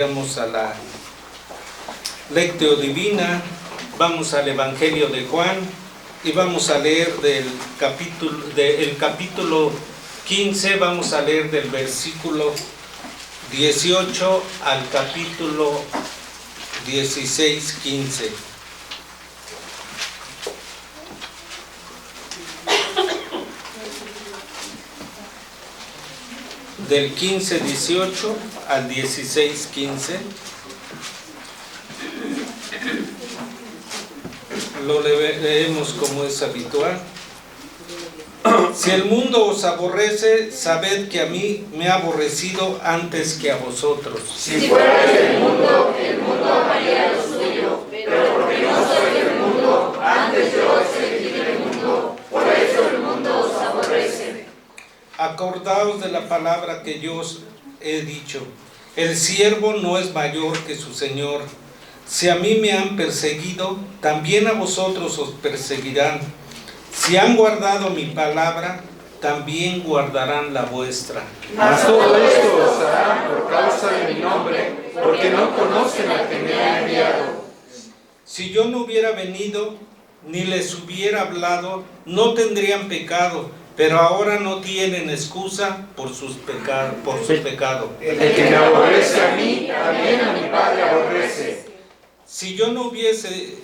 Vamos a la lectio divina, vamos al Evangelio de Juan y vamos a leer del capítulo 15, vamos a leer del versículo 18 al capítulo 16, 15. Del 15, 18 al 16, 15. Lo leemos como es habitual. Si el mundo os aborrece, sabed que a mí me ha aborrecido antes que a vosotros. Si fuerais del mundo, el mundo amaría lo suyo, pero porque no soy del mundo, antes yo seguí del mundo, por eso el mundo os aborrece. Acordaos de la palabra que yo os he dicho. El siervo no es mayor que su señor. Si a mí me han perseguido, también a vosotros os perseguirán. Si han guardado mi palabra, también guardarán la vuestra. Mas todo esto os harán por causa de mi nombre, porque no conocen al que me ha enviado. Si yo no hubiera venido, ni les hubiera hablado, no tendrían pecado, pero ahora no tienen excusa por su pecado. El que me aborrece a mí, también a mi Padre aborrece. Si yo no hubiese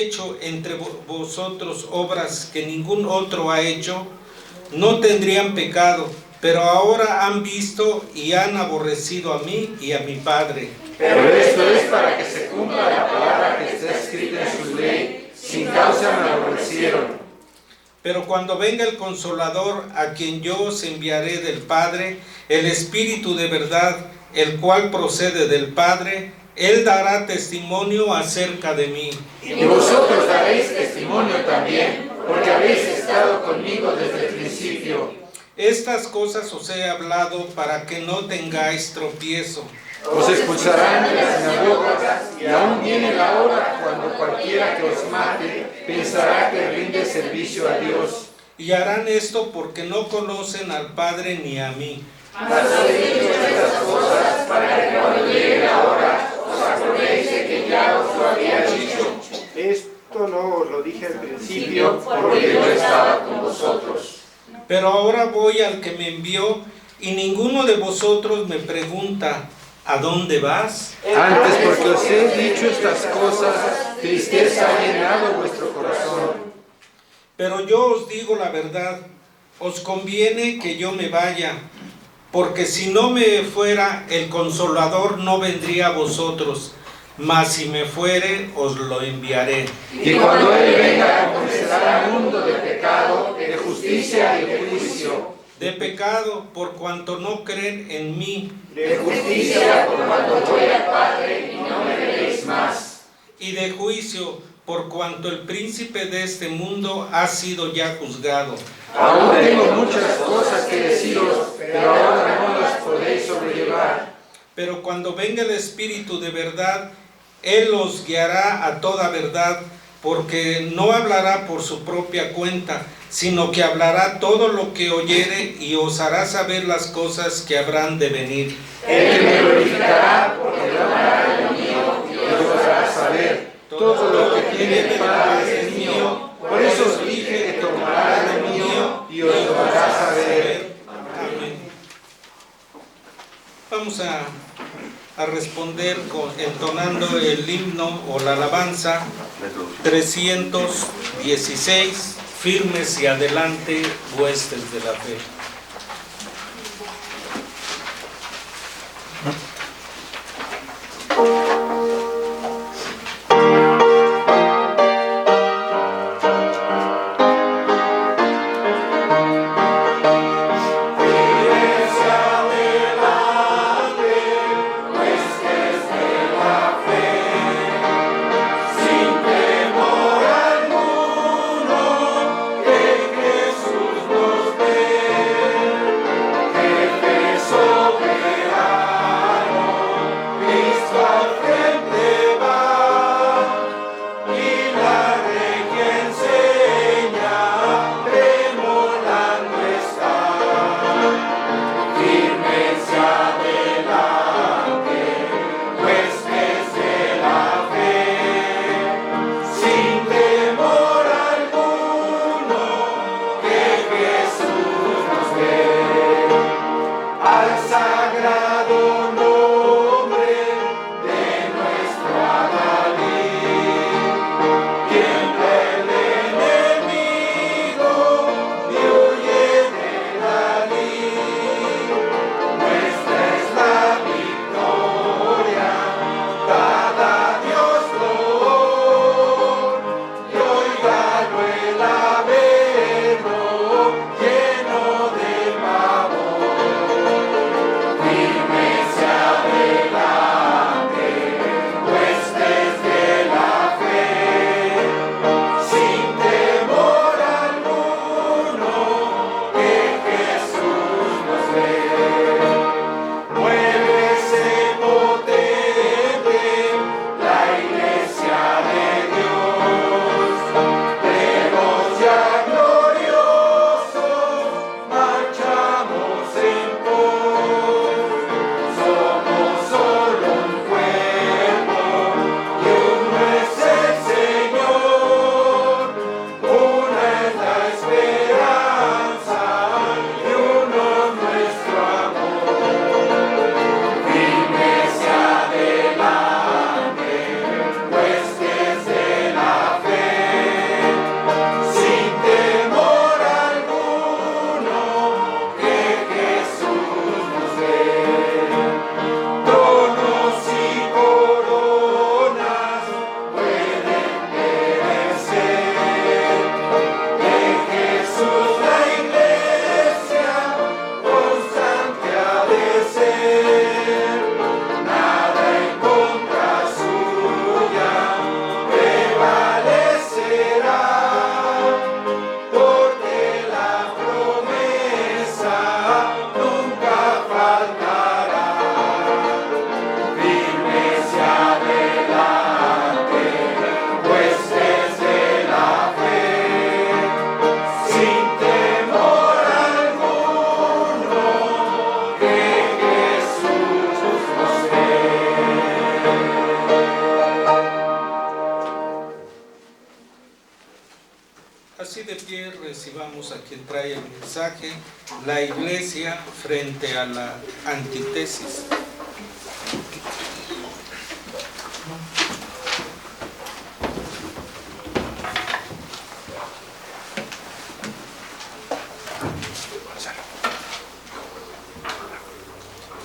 hecho entre vosotros obras que ningún otro ha hecho, no tendrían pecado, pero ahora han visto y han aborrecido a mí y a mi Padre. Pero esto es para que se cumpla la palabra que está escrita en su ley, sin causa me aborrecieron. Pero cuando venga el Consolador, a quien yo os enviaré del Padre, el Espíritu de verdad, el cual procede del Padre, Él dará testimonio acerca de mí. Y vosotros daréis testimonio también, porque habéis estado conmigo desde el principio. Estas cosas os he hablado para que no tengáis tropiezo. Os expulsarán de las sinagogas, y aún viene la hora cuando cualquiera que os mate pensará que rinde servicio a Dios. Y harán esto porque no conocen al Padre ni a mí. Mas os he dicho estas cosas para que cuando llegue la hora os acordéis de que ya os lo había dicho. Esto no os lo dije al principio, Porque yo estaba con vosotros. Pero ahora voy al que me envió, y ninguno de vosotros me pregunta, ¿a dónde vas? Antes, porque os he dicho estas cosas, tristeza ha llenado vuestro corazón. Pero yo os digo la verdad, os conviene que yo me vaya, porque si no me fuera, el Consolador no vendría a vosotros, mas si me fuere, os lo enviaré. Y cuando Él venga, convencerá al mundo de pecado, de justicia y de juicio. De pecado, por cuanto no creen en mí, De justicia, por cuanto voy al Padre y no me veréis más. y de juicio, por cuanto el príncipe de este mundo ha sido ya juzgado. Aún tengo muchas cosas que deciros, pero ahora no las podéis sobrellevar. Pero cuando venga el Espíritu de verdad, Él os guiará a toda verdad, porque no hablará por su propia cuenta, sino que hablará todo lo que oyere y os hará saber las cosas que habrán de venir. El que me glorificará, porque tomará de lo mío y os hará saber. Todo lo que tiene el Padre es mío, por eso os dije que tomará de lo mío y os lo hará saber. Amén. Vamos a responder entonando el himno o la alabanza 316, firmes y adelante, huestes de la fe. Jesús nos ve. de pie recibamos a quien trae el mensaje, la iglesia frente a la antítesis.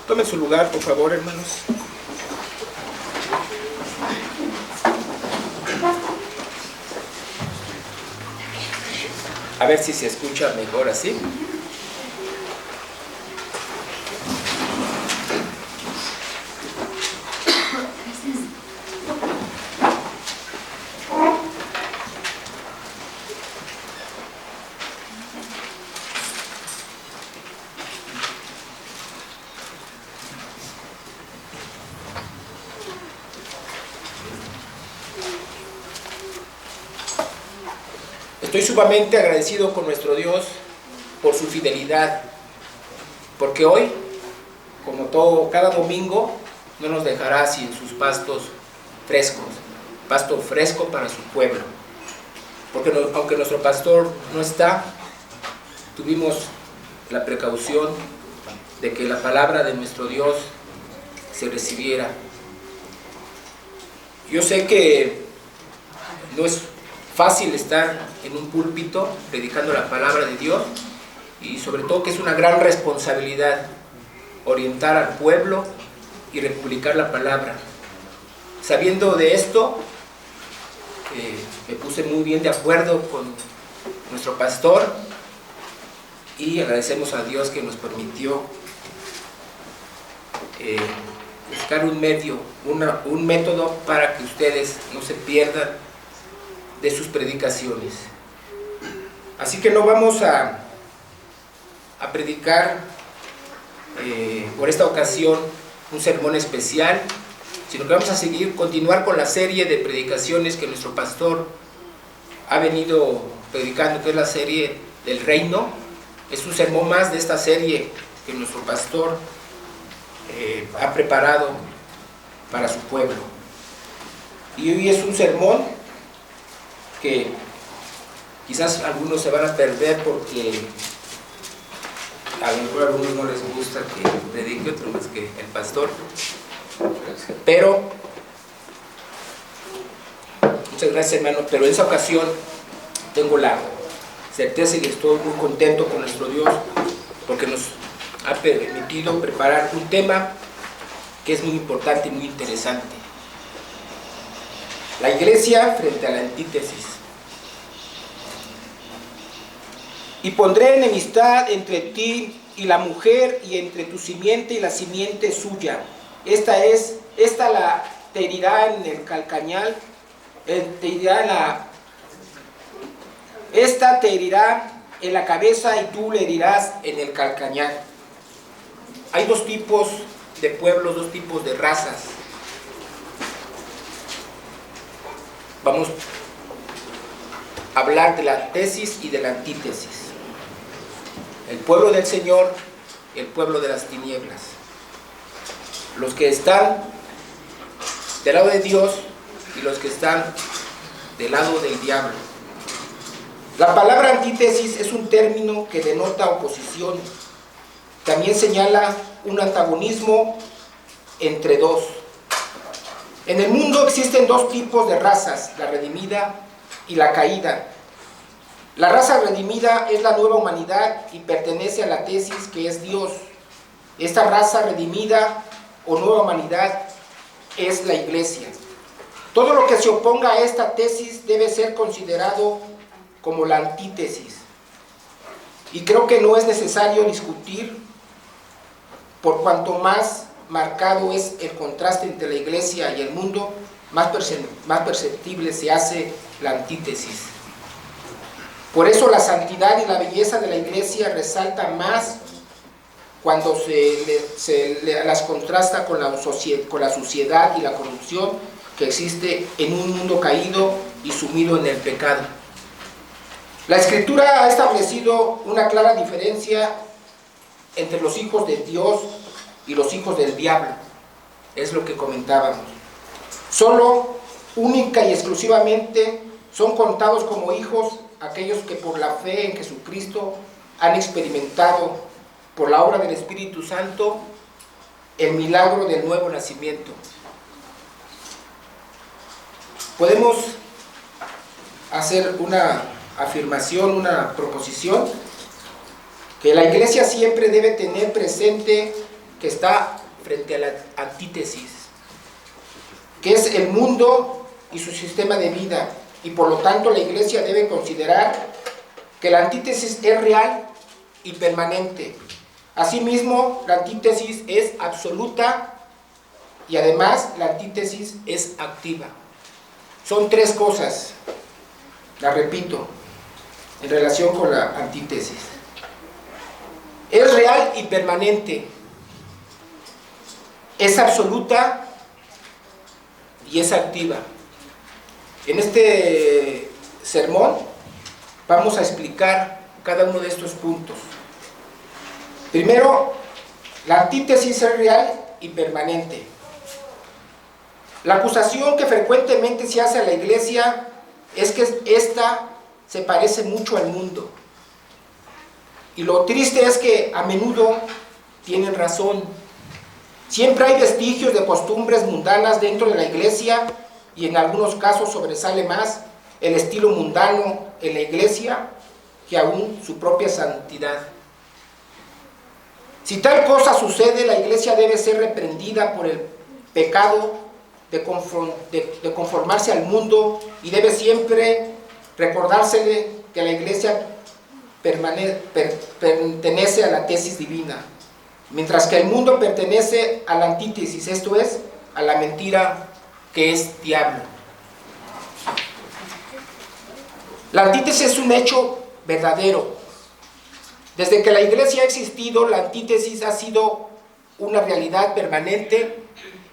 Tomen su lugar, por favor, hermanos. A ver si se escucha mejor así. Estoy sumamente agradecido con nuestro Dios por su fidelidad, porque hoy, como cada domingo, no nos dejará sin sus pastos frescos, pasto fresco para su pueblo. Porque aunque nuestro pastor no está, tuvimos la precaución de que la palabra de nuestro Dios se recibiera. Yo sé que no es fácil estar en un púlpito predicando la palabra de Dios, y sobre todo que es una gran responsabilidad orientar al pueblo y republicar la palabra. Sabiendo de esto, me puse muy bien de acuerdo con nuestro pastor y agradecemos a Dios que nos permitió buscar un medio, un método para que ustedes no se pierdan de sus predicaciones. Así que no vamos a predicar por esta ocasión un sermón especial, sino que vamos a continuar con la serie de predicaciones que nuestro pastor ha venido predicando, que es la serie del reino. Es un sermón más de esta serie que nuestro pastor ha preparado para su pueblo. Y hoy es un sermón que quizás algunos se van a perder porque a lo mejor a algunos no les gusta que predique otro más que el pastor, pero muchas gracias, hermano. Pero en esa ocasión tengo la certeza y estoy muy contento con nuestro Dios porque nos ha permitido preparar un tema que es muy importante y muy interesante: la iglesia frente a la antítesis. Y pondré enemistad entre ti y la mujer, y entre tu simiente y la simiente suya. Esta te herirá en el calcañal, esta te herirá en la cabeza y tú le herirás en el calcañal. Hay dos tipos de pueblos, dos tipos de razas. Vamos a hablar de la tesis y de la antítesis. El pueblo del Señor y el pueblo de las tinieblas. Los que están del lado de Dios y los que están del lado del diablo. La palabra antítesis es un término que denota oposición. También señala un antagonismo entre dos. En el mundo existen dos tipos de razas: la redimida y la caída. La raza redimida es la nueva humanidad y pertenece a la tesis que es Dios. Esta raza redimida o nueva humanidad es la iglesia. Todo lo que se oponga a esta tesis debe ser considerado como la antítesis. Y creo que no es necesario discutir, por cuanto más marcado es el contraste entre la iglesia y el mundo, más perceptible se hace la antítesis. Por eso la santidad y la belleza de la iglesia resaltan más cuando las contrasta con la suciedad y la corrupción que existe en un mundo caído y sumido en el pecado. La Escritura ha establecido una clara diferencia entre los hijos de Dios y los hijos del diablo. Es lo que comentábamos. Solo, única y exclusivamente son contados como hijos aquellos que por la fe en Jesucristo han experimentado por la obra del Espíritu Santo el milagro del nuevo nacimiento. Podemos hacer una afirmación, una proposición, que la iglesia siempre debe tener presente que está frente a la antítesis, que es el mundo y su sistema de vida, y por lo tanto la iglesia debe considerar que la antítesis es real y permanente. Asimismo, la antítesis es absoluta y además la antítesis es activa. Son tres cosas, la repito, en relación con la antítesis. Es real y permanente, es absoluta y es activa. En este sermón vamos a explicar cada uno de estos puntos. Primero, la antítesis es real y permanente. La acusación que frecuentemente se hace a la iglesia es que ésta se parece mucho al mundo. Y lo triste es que a menudo tienen razón. Siempre hay vestigios de costumbres mundanas dentro de la iglesia y en algunos casos sobresale más el estilo mundano en la iglesia que aún su propia santidad. Si tal cosa sucede, la iglesia debe ser reprendida por el pecado de conformarse al mundo y debe siempre recordársele que la iglesia pertenece a la tesis divina, mientras que el mundo pertenece a la antítesis, esto es, a la mentira que es diablo. La antítesis es un hecho verdadero. Desde que la iglesia ha existido, la antítesis ha sido una realidad permanente,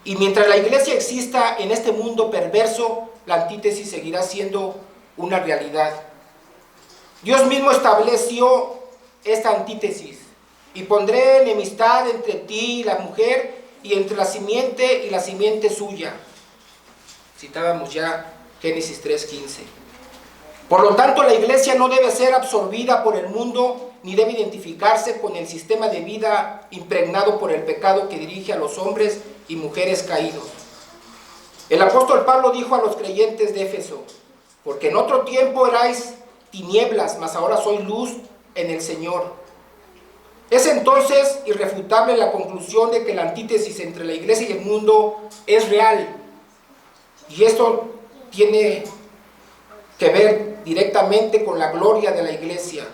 y mientras la iglesia exista en este mundo perverso, la antítesis seguirá siendo una realidad. Dios mismo estableció esta antítesis: y pondré enemistad entre ti y la mujer, y entre la simiente y la simiente suya. Citábamos ya Génesis 3:15. Por lo tanto, la iglesia no debe ser absorbida por el mundo, ni debe identificarse con el sistema de vida impregnado por el pecado que dirige a los hombres y mujeres caídos. El apóstol Pablo dijo a los creyentes de Éfeso: porque en otro tiempo erais tinieblas, mas ahora sois luz en el Señor. Es entonces irrefutable la conclusión de que la antítesis entre la iglesia y el mundo es real, y esto tiene que ver directamente con la gloria de la iglesia.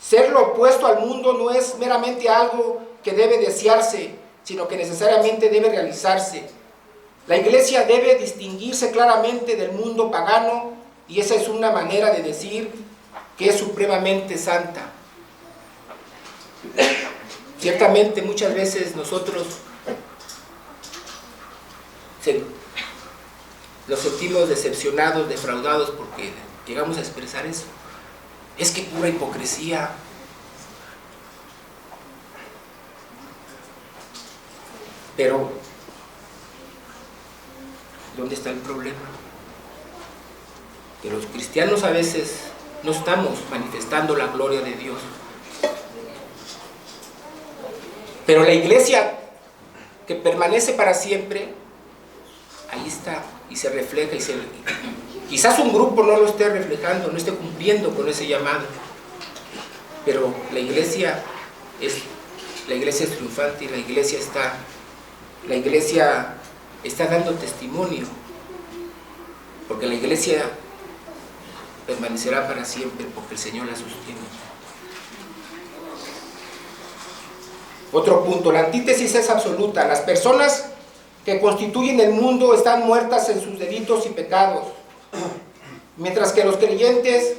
Ser lo opuesto al mundo no es meramente algo que debe desearse, sino que necesariamente debe realizarse. La iglesia debe distinguirse claramente del mundo pagano, y esa es una manera de decir que es supremamente santa. Ciertamente muchas veces nosotros nos sentimos decepcionados, defraudados, porque llegamos a expresar eso. Es que pura hipocresía. Pero, ¿dónde está el problema? Que los cristianos a veces no estamos manifestando la gloria de Dios. Pero la iglesia que permanece para siempre, ahí está y se refleja. Quizás un grupo no lo esté reflejando, no esté cumpliendo con ese llamado, pero la iglesia es triunfante, y la iglesia está dando testimonio, porque la iglesia permanecerá para siempre, porque el Señor la sostiene. Otro punto, la antítesis es absoluta. Las personas que constituyen el mundo están muertas en sus delitos y pecados, mientras que los creyentes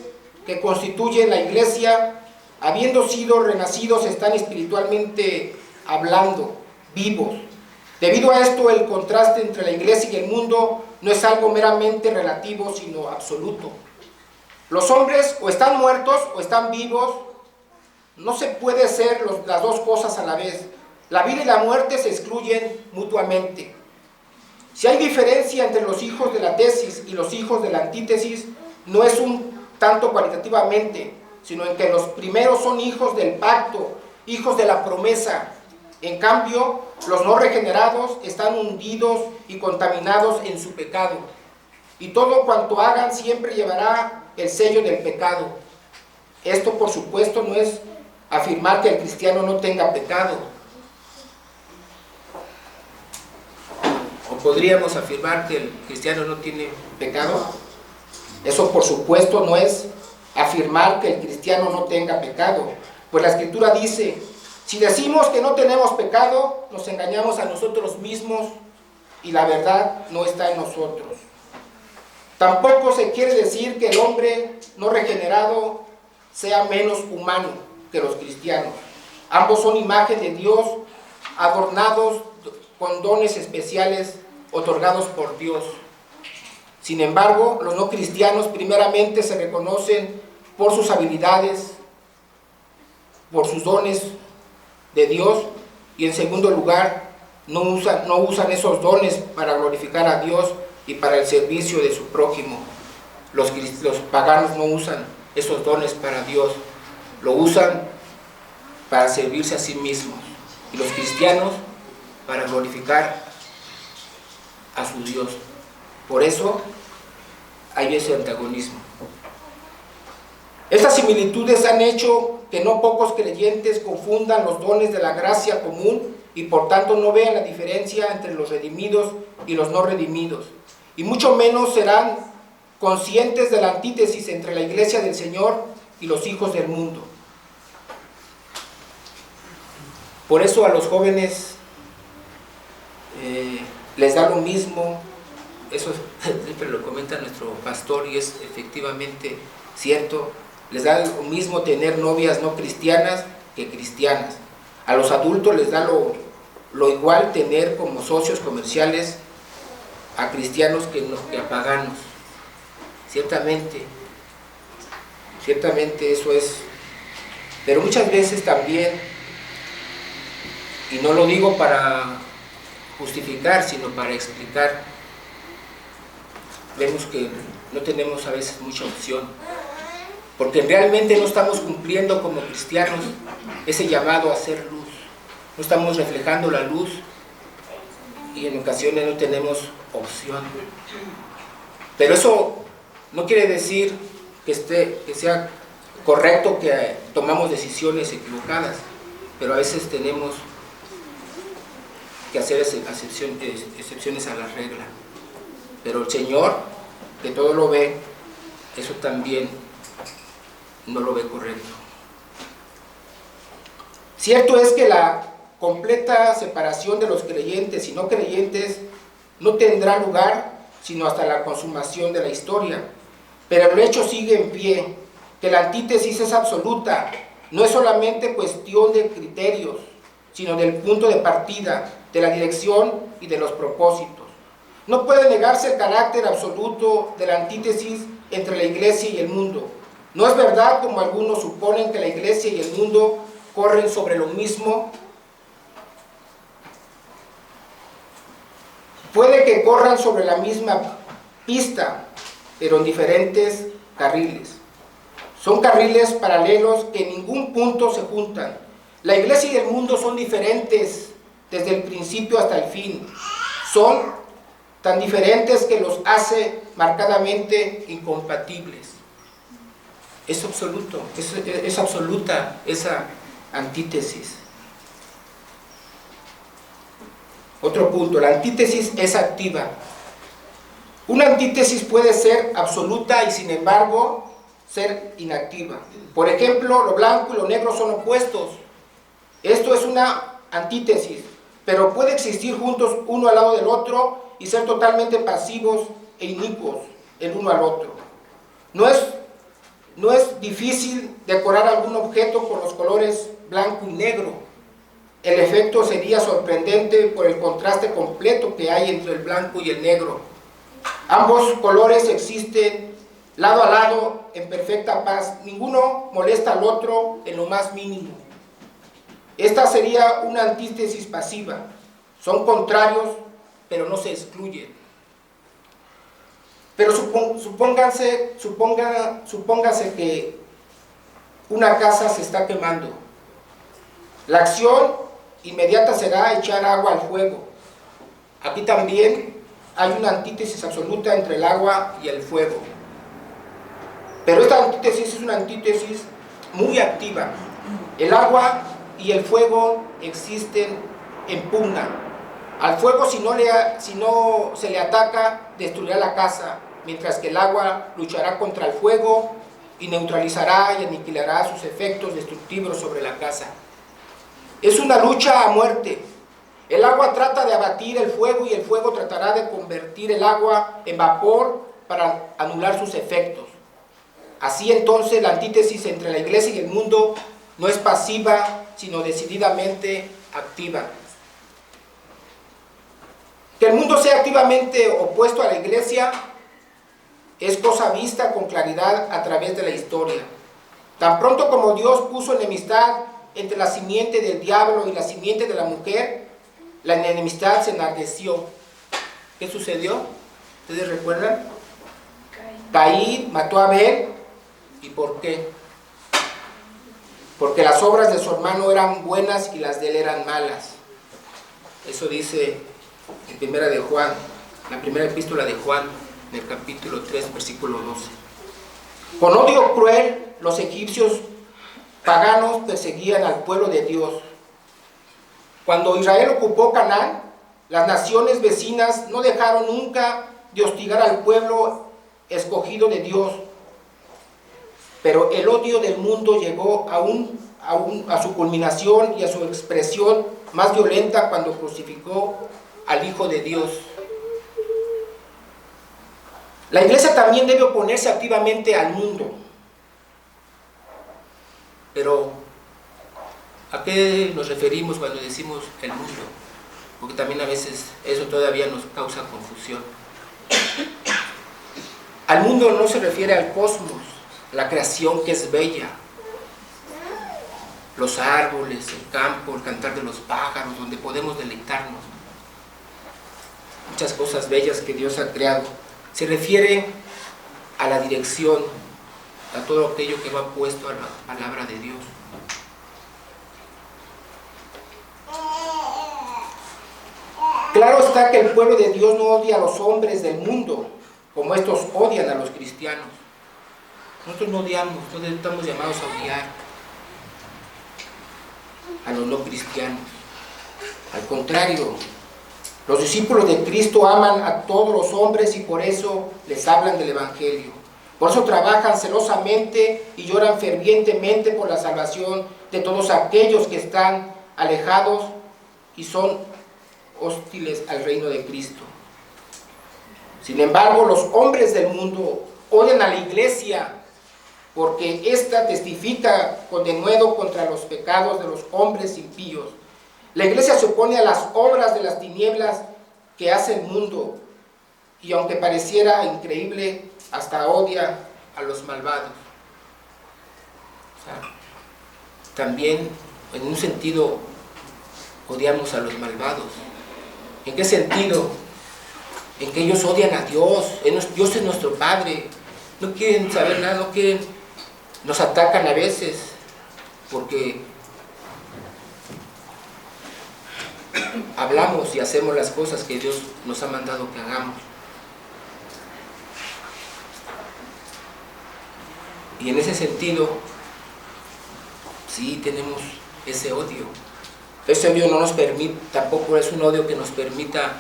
que constituyen la iglesia, habiendo sido renacidos, están espiritualmente hablando, vivos. Debido a esto, el contraste entre la iglesia y el mundo no es algo meramente relativo, sino absoluto. Los hombres o están muertos o están vivos. No se puede ser las dos cosas a la vez. La vida y la muerte se excluyen mutuamente. Si hay diferencia entre los hijos de la tesis y los hijos de la antítesis, no es un tanto cualitativamente, sino en que los primeros son hijos del pacto, hijos de la promesa. En cambio, los no regenerados están hundidos y contaminados en su pecado, y todo cuanto hagan siempre llevará el sello del pecado. Esto, por supuesto, no es afirmar que el cristiano no tenga pecado. ¿O podríamos afirmar que el cristiano no tiene pecado? Eso, por supuesto, no es afirmar que el cristiano no tenga pecado. Pues la Escritura dice: si decimos que no tenemos pecado, nos engañamos a nosotros mismos y la verdad no está en nosotros. Tampoco se quiere decir que el hombre no regenerado sea menos humano que los cristianos. Ambos son imagen de Dios, adornados con dones especiales otorgados por Dios. Sin embargo, los no cristianos primeramente se reconocen por sus habilidades, por sus dones de Dios, y en segundo lugar, no usan esos dones para glorificar a Dios y para el servicio de su prójimo. Los paganos no usan esos dones para Dios, lo usan para servirse a sí mismos, y los cristianos para glorificar a su Dios. Por eso hay ese antagonismo. Estas similitudes han hecho que no pocos creyentes confundan los dones de la gracia común y por tanto no vean la diferencia entre los redimidos y los no redimidos, y mucho menos serán conscientes de la antítesis entre la iglesia del Señor y los hijos del mundo. Por eso a los jóvenes les da lo mismo, eso siempre lo comenta nuestro pastor y es efectivamente cierto, les da lo mismo tener novias no cristianas que cristianas. A los adultos les da lo igual tener como socios comerciales a cristianos que a paganos. Ciertamente eso es, pero muchas veces también, y no lo digo para justificar, sino para explicar, vemos que no tenemos a veces mucha opción, porque realmente no estamos cumpliendo como cristianos ese llamado a ser luz, no estamos reflejando la luz y en ocasiones no tenemos opción. Pero eso no quiere decir que sea correcto que tomamos decisiones equivocadas, pero a veces tenemos que hacer excepciones a la regla. Pero el Señor, que todo lo ve, eso también no lo ve correcto. Cierto es que la completa separación de los creyentes y no creyentes no tendrá lugar sino hasta la consumación de la historia, pero el hecho sigue en pie, que la antítesis es absoluta, no es solamente cuestión de criterios, sino del punto de partida, de la dirección y de los propósitos. No puede negarse el carácter absoluto de la antítesis entre la iglesia y el mundo. No es verdad, como algunos suponen, que la iglesia y el mundo corren sobre lo mismo. Puede que corran sobre la misma pista, pero en diferentes carriles. Son carriles paralelos que en ningún punto se juntan. La iglesia y el mundo son diferentes desde el principio hasta el fin. Son tan diferentes que los hace marcadamente incompatibles. Es absoluto, es absoluta esa antítesis. Otro punto, la antítesis es activa. Una antítesis puede ser absoluta y sin embargo ser inactiva. Por ejemplo, lo blanco y lo negro son opuestos. Esto es una antítesis, pero puede existir juntos uno al lado del otro y ser totalmente pasivos e inicuos el uno al otro. No es difícil decorar algún objeto con los colores blanco y negro. El efecto sería sorprendente por el contraste completo que hay entre el blanco y el negro. Ambos colores existen lado a lado en perfecta paz. Ninguno molesta al otro en lo más mínimo. Esta sería una antítesis pasiva. Son contrarios, pero no se excluyen. Pero supóngase que una casa se está quemando. La acción inmediata será echar agua al fuego. Aquí también hay una antítesis absoluta entre el agua y el fuego. Pero esta antítesis es una antítesis muy activa. El agua y el fuego existen en pugna. Al fuego, si no se le ataca, destruirá la casa, mientras que el agua luchará contra el fuego y neutralizará y aniquilará sus efectos destructivos sobre la casa. Es una lucha a muerte. El agua trata de abatir el fuego y el fuego tratará de convertir el agua en vapor para anular sus efectos. Así entonces la antítesis entre la iglesia y el mundo no es pasiva, sino decididamente activa. Que el mundo sea activamente opuesto a la iglesia es cosa vista con claridad a través de la historia. Tan pronto como Dios puso enemistad entre la simiente del diablo y la simiente de la mujer, la enemistad se enardeció. ¿Qué sucedió? ¿Ustedes recuerdan? Caín mató a Abel. ¿Y por qué? Porque las obras de su hermano eran buenas y las de él eran malas. Eso dice en primera de Juan, la primera epístola de Juan, en el capítulo 3, versículo 12. Con odio cruel, los egipcios paganos perseguían al pueblo de Dios. Cuando Israel ocupó Canaán, las naciones vecinas no dejaron nunca de hostigar al pueblo escogido de Dios. Pero el odio del mundo llegó a su culminación y a su expresión más violenta cuando crucificó al Hijo de Dios. La iglesia también debe oponerse activamente al mundo. Pero, ¿a qué nos referimos cuando decimos el mundo? Porque también a veces eso todavía nos causa confusión. Al mundo no se refiere al cosmos, la creación que es bella. Los árboles, el campo, el cantar de los pájaros, donde podemos deleitarnos. Muchas cosas bellas que Dios ha creado. Se refiere a la dirección, a todo aquello que va puesto a la palabra de Dios. Claro está que el pueblo de Dios no odia a los hombres del mundo, como estos odian a los cristianos. Nosotros no odiamos, no estamos llamados a odiar a los no cristianos. Al contrario, los discípulos de Cristo aman a todos los hombres y por eso les hablan del Evangelio. Por eso trabajan celosamente y lloran fervientemente por la salvación de todos aquellos que están alejados y son hostiles al reino de Cristo. Sin embargo, los hombres del mundo odian a la iglesia porque ésta testifica con denuedo contra los pecados de los hombres impíos. La iglesia se opone a las obras de las tinieblas que hace el mundo y aunque pareciera increíble, hasta odia a los malvados. O sea, también en un sentido odiamos a los malvados. ¿En qué sentido? En que ellos odian a Dios. Dios es nuestro Padre. No quieren saber nada, no quieren, nos atacan a veces porque hablamos y hacemos las cosas que Dios nos ha mandado que hagamos. Y en ese sentido, sí tenemos ese odio. Ese odio no nos permite, tampoco es un odio que nos permita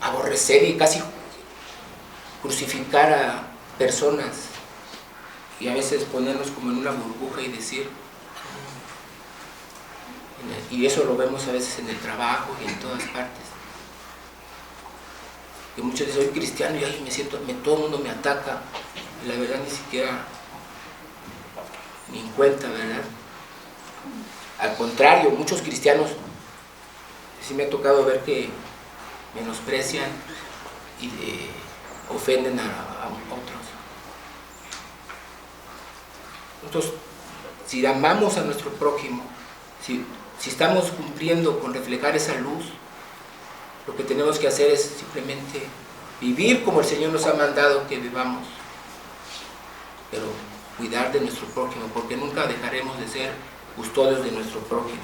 aborrecer y casi crucificar a personas y a veces ponernos como en una burbuja y decir, y eso lo vemos a veces en el trabajo y en todas partes, que muchos dicen, soy cristiano y ahí me siento, todo el mundo me ataca, y la verdad ni siquiera ni en cuenta, ¿verdad? Al contrario, muchos cristianos sí me ha tocado ver que menosprecian y ofenden a otros. Nosotros, si amamos a nuestro prójimo, si estamos cumpliendo con reflejar esa luz, lo que tenemos que hacer es simplemente vivir como el Señor nos ha mandado que vivamos, pero cuidar de nuestro prójimo, porque nunca dejaremos de ser custodios de nuestro prójimo.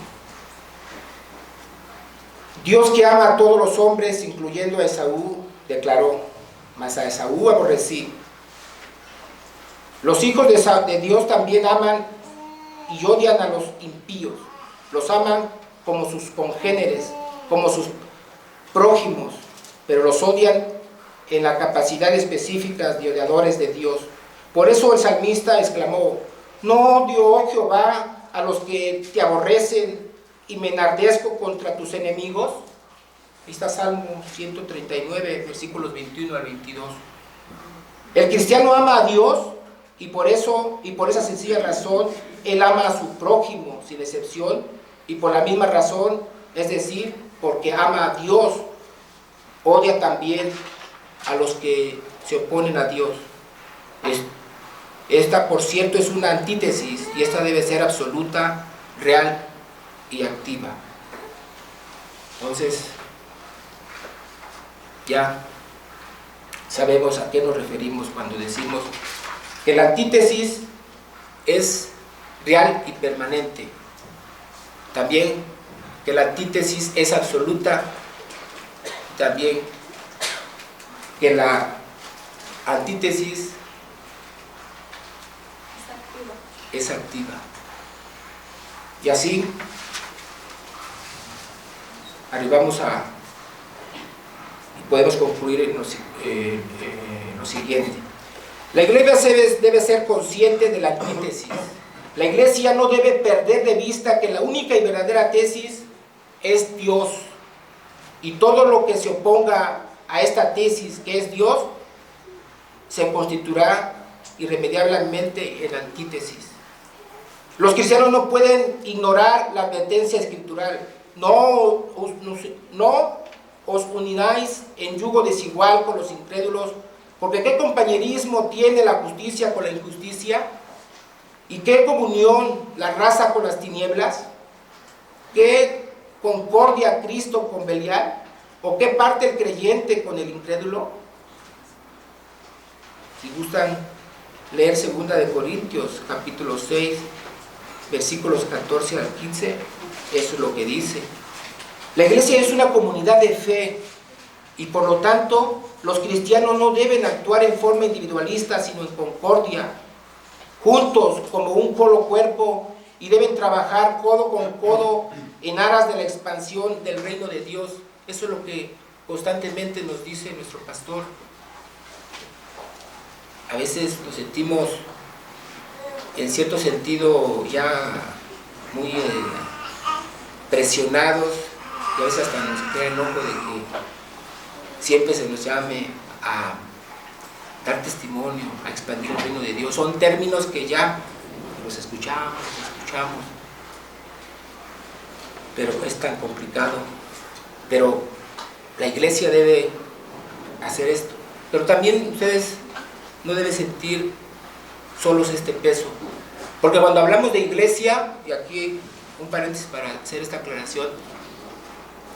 Dios, que ama a todos los hombres, incluyendo a Esaú, declaró: mas a Esaú aborrecí. Los hijos de Dios también aman y odian a los impíos. Los aman como sus congéneres, como sus prójimos, pero los odian en la capacidad específica de odiadores de Dios. Por eso el salmista exclamó: no odio, oh Jehová, a los que te aborrecen, y me enardezco contra tus enemigos. Ahí está Salmo 139, versículos 21 al 22. El cristiano ama a Dios, y por esa sencilla razón, él ama a su prójimo sin excepción, y por la misma razón, es decir, porque ama a Dios, odia también a los que se oponen a Dios. Esta, por cierto, es una antítesis, y esta debe ser absoluta, real y activa. Entonces, ya sabemos a qué nos referimos cuando decimos que la antítesis es real y permanente. También que la antítesis es absoluta. También que la antítesis es activa. Y así arribamos y podemos concluir en lo siguiente. La iglesia debe ser consciente de la antítesis. La iglesia no debe perder de vista que la única y verdadera tesis es Dios, y todo lo que se oponga a esta tesis, que es Dios, se constituirá irremediablemente en antítesis. Los cristianos no pueden ignorar la advertencia escritural: no os uniráis en yugo desigual con los incrédulos, porque ¿qué compañerismo tiene la justicia con la injusticia? ¿Y qué comunión la raza con las tinieblas? ¿Qué concordia Cristo con Belial? ¿O qué parte el creyente con el incrédulo? Si gustan leer 2 de Corintios, capítulo 6, versículos 14 al 15, eso es lo que dice. La iglesia es una comunidad de fe, y por lo tanto los cristianos no deben actuar en forma individualista, sino en concordia, juntos como un solo cuerpo, y deben trabajar codo con codo en aras de la expansión del reino de Dios. Eso es lo que constantemente nos dice nuestro pastor. A veces nos sentimos en cierto sentido ya muy presionados, y a veces hasta nos queda enojo de que siempre se nos llame a dar testimonio, a expandir el reino de Dios. Son términos que ya los escuchamos, pero es tan complicado. Pero la iglesia debe hacer esto. Pero también ustedes no deben sentir solos este peso, porque cuando hablamos de iglesia, y aquí un paréntesis para hacer esta aclaración,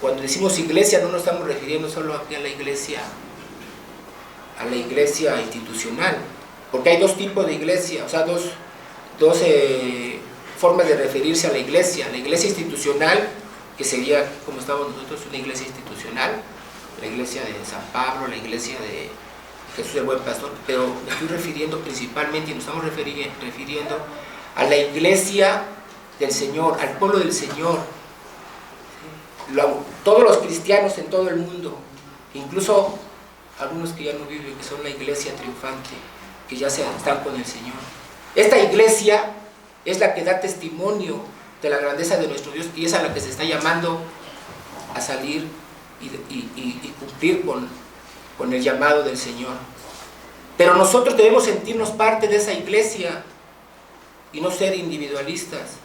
cuando decimos iglesia no nos estamos refiriendo solo aquí a la iglesia institucional, porque hay dos tipos de iglesia, o sea, dos formas de referirse a la iglesia institucional, que sería como estamos nosotros, una iglesia institucional, la iglesia de San Pablo, la iglesia de Jesús el Buen Pastor, pero me estoy refiriendo principalmente, y nos estamos refiriendo a la iglesia del Señor, al pueblo del Señor, todos los cristianos en todo el mundo, incluso algunos que ya no viven, que son la iglesia triunfante, que ya están con el Señor. Esta iglesia es la que da testimonio de la grandeza de nuestro Dios, y es a la que se está llamando a salir y cumplir con el llamado del Señor. Pero nosotros debemos sentirnos parte de esa iglesia y no ser individualistas,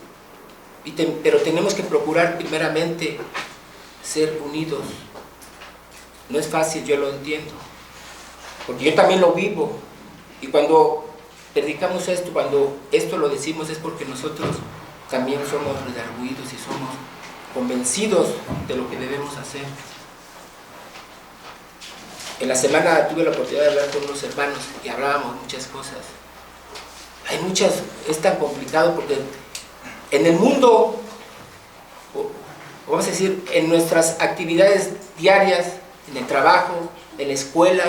pero tenemos que procurar primeramente ser unidos. No es fácil, yo lo entiendo, porque yo también lo vivo, y cuando predicamos esto, cuando esto lo decimos, es porque nosotros también somos redarguidos y somos convencidos de lo que debemos hacer. En la semana tuve la oportunidad de hablar con unos hermanos y hablábamos muchas cosas. Es tan complicado porque en el mundo, vamos a decir, en nuestras actividades diarias, en el trabajo, en la escuela,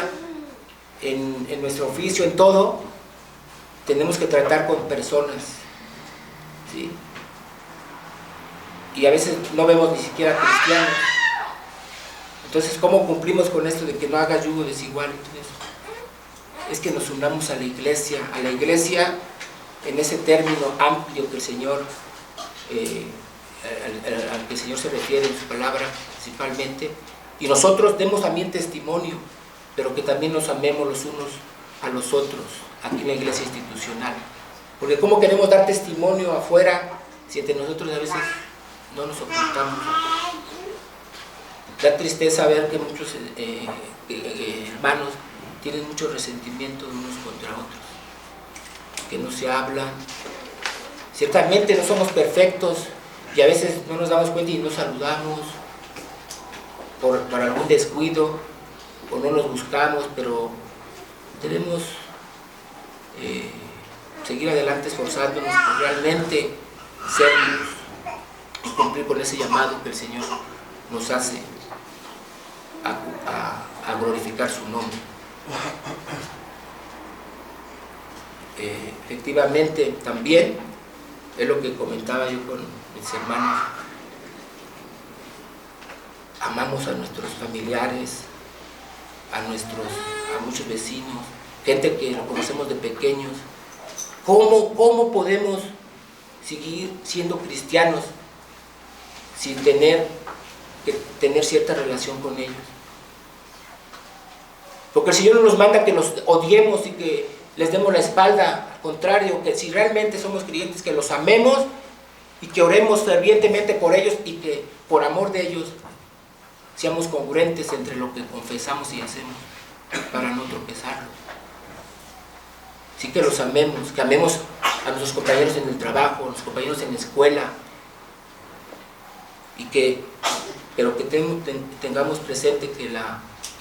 en nuestro oficio, en todo, tenemos que tratar con personas, ¿sí? Y a veces no vemos ni siquiera cristianos. Entonces, ¿cómo cumplimos con esto de que no haga yugo desigual? Entonces, es que nos unamos a la iglesia en ese término amplio que el Señor, al que el Señor se refiere en su palabra principalmente, y nosotros demos también testimonio, pero que también nos amemos los unos a los otros, aquí en la iglesia institucional. Porque ¿cómo queremos dar testimonio afuera si entre nosotros a veces no nos soportamos? Da tristeza ver que muchos hermanos tienen mucho resentimiento unos contra otros, que no se hablan. Ciertamente no somos perfectos y a veces no nos damos cuenta y no saludamos por algún descuido o no nos buscamos, pero debemos seguir adelante esforzándonos por realmente ser luz y cumplir con ese llamado que el Señor nos hace a glorificar su nombre. Efectivamente, también es lo que comentaba yo con mis hermanos. Amamos a nuestros familiares, a muchos vecinos, gente que lo conocemos de pequeños. ¿Cómo podemos seguir siendo cristianos sin tener que tener cierta relación con ellos? Porque el Señor no nos manda que los odiemos y que les demos la espalda. Al contrario, que si realmente somos creyentes, que los amemos y que oremos fervientemente por ellos y que por amor de ellos seamos congruentes entre lo que confesamos y hacemos para no tropezarlos. Sí, que los amemos, que amemos a nuestros compañeros en el trabajo, a nuestros compañeros en la escuela, pero que tengamos presente que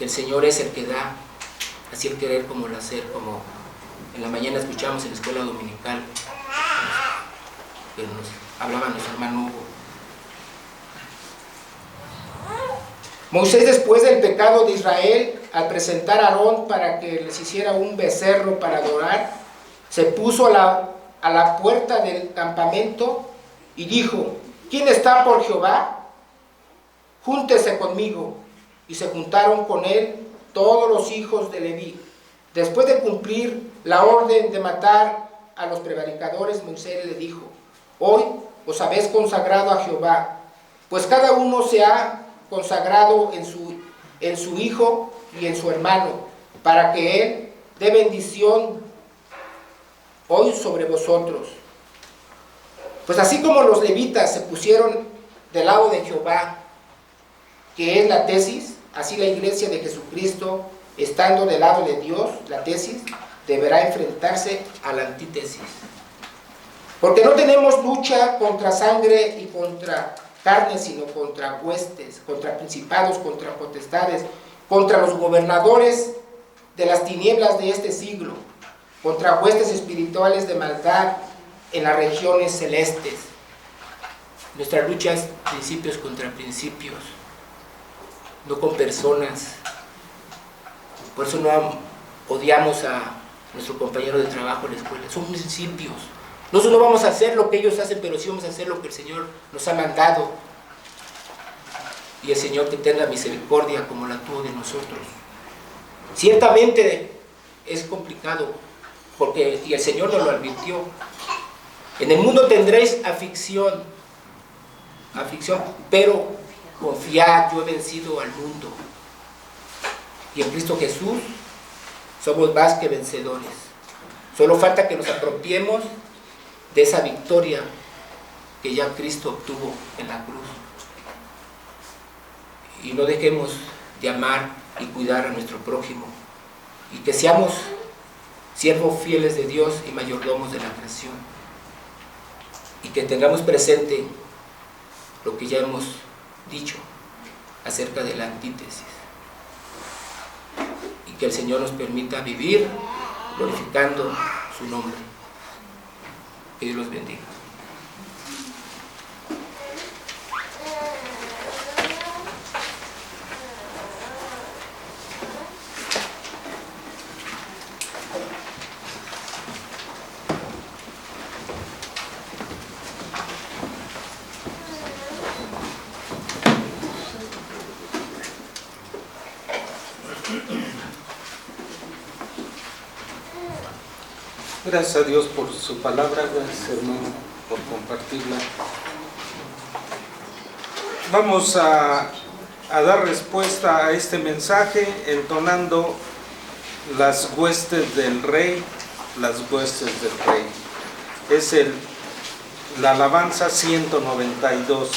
el Señor es el que da, así el querer como el hacer, como en la mañana escuchamos en la escuela dominical, que nos hablaba nuestro hermano Hugo. Moisés, después del pecado de Israel, al presentar a Aarón para que les hiciera un becerro para adorar, se puso a la puerta del campamento y dijo: ¿quién está por Jehová? Júntese conmigo. Y se juntaron con él todos los hijos de Leví. Después de cumplir la orden de matar a los prevaricadores, Moisés le dijo: hoy os habéis consagrado a Jehová, pues cada uno se ha consagrado en su hijo y en su hermano, para que él dé bendición hoy sobre vosotros. Pues así como los levitas se pusieron del lado de Jehová, que es la tesis, así la iglesia de Jesucristo, estando del lado de Dios, la tesis, deberá enfrentarse a la antítesis. Porque no tenemos lucha contra sangre y contra carne, sino contra huestes, contra principados, contra potestades, contra los gobernadores de las tinieblas de este siglo, contra huestes espirituales de maldad en las regiones celestes. Nuestra lucha es principios contra principios, no con personas. Por eso no odiamos a nuestro compañero de trabajo en la escuela. Son principios. Nosotros no vamos a hacer lo que ellos hacen, pero sí vamos a hacer lo que el Señor nos ha mandado. Y el Señor que tenga misericordia como la tuvo de nosotros. Ciertamente es complicado, y el Señor nos lo advirtió. En el mundo tendréis aflicción, pero confiad, yo he vencido al mundo. Y en Cristo Jesús somos más que vencedores. Solo falta que nos apropiemos de esa victoria que ya Cristo obtuvo en la cruz. Y no dejemos de amar y cuidar a nuestro prójimo. Y que seamos siervos fieles de Dios y mayordomos de la creación. Y que tengamos presente lo que ya hemos dicho acerca de la antítesis. que el Señor nos permita vivir glorificando su nombre. Que Dios los bendiga. Gracias a Dios por su palabra, gracias hermano por compartirla. Vamos a dar respuesta a este mensaje entonando las huestes del rey, las huestes del rey. Es la alabanza 192.